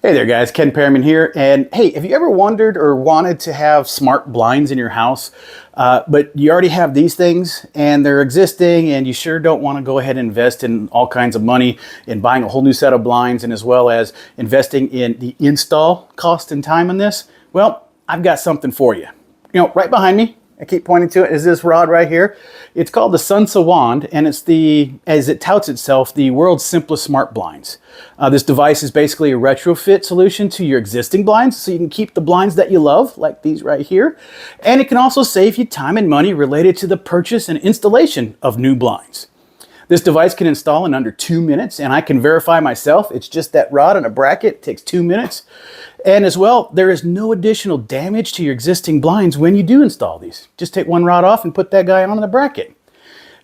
Hey there guys, Ken Perriman here, and hey, have you ever wondered or wanted to have smart blinds in your house, but you already have these things and they're existing and you sure don't want to go ahead and invest in all kinds of money in buying a whole new set of blinds and as well as investing in the install cost and time on this? Well, I've got something for you. You know, right behind me, I keep pointing to it, is this rod right here. It's called the Sunsa wand, and it's the, as it touts itself, the world's simplest smart blinds. This device is basically a retrofit solution to your existing blinds, so you can keep the blinds that you love, like these right here, and it can also save you time and money related to the purchase and installation of new blinds. This device can install in under 2 minutes, and I can verify myself. It's just that rod and a bracket. It takes 2 minutes. And as well, there is no additional damage to your existing blinds when you do install these. Just take one rod off and put that guy on the bracket.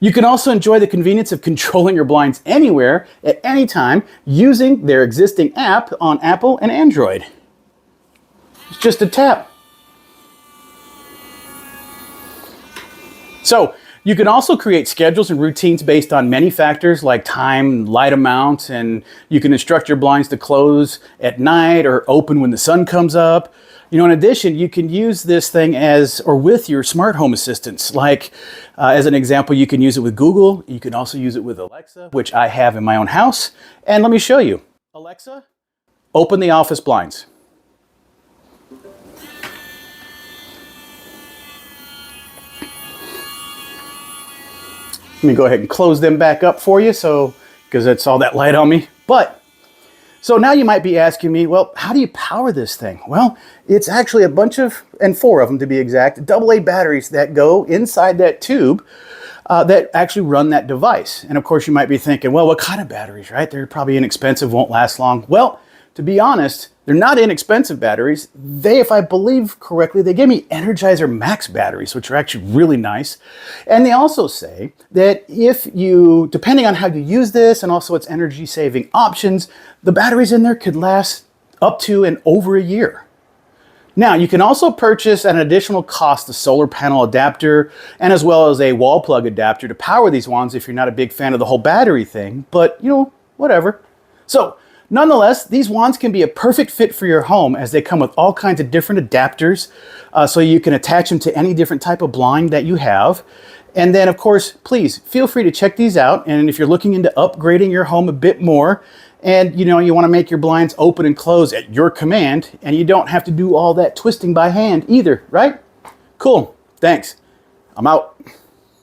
You can also enjoy the convenience of controlling your blinds anywhere at any time using their existing app on Apple and Android. It's just a tap. So, you can also create schedules and routines based on many factors like time, light amount, and you can instruct your blinds to close at night or open when the sun comes up. You know, in addition, you can use this thing as or with your smart home assistants. Like, as an example, you can use it with Google. You can also use it with Alexa, which I have in my own house. And let me show you. Alexa, open the office blinds. Let me go ahead and close them back up for you, because it's all that light on me. So now you might be asking me, well, how do you power this thing? Well, it's actually a bunch of, and 4 of them to be exact, AA batteries that go inside that tube that actually run that device. And of course you might be thinking, well, what kind of batteries, right? They're probably inexpensive, won't last long. Well, to be honest, they're not inexpensive batteries. They, if I believe correctly, they gave me Energizer Max batteries, which are actually really nice. And they also say that if you, depending on how you use this and also its energy saving options, the batteries in there could last up to and over a year. Now, you can also purchase at an additional cost a solar panel adapter and as well as a wall plug adapter to power these wands if you're not a big fan of the whole battery thing, but you know, whatever. So, nonetheless, these wands can be a perfect fit for your home as they come with all kinds of different adapters so you can attach them to any different type of blind that you have. And then, of course, please feel free to check these out. And if you're looking into upgrading your home a bit more and you know you want to make your blinds open and close at your command and you don't have to do all that twisting by hand either, right? Cool. Thanks. I'm out.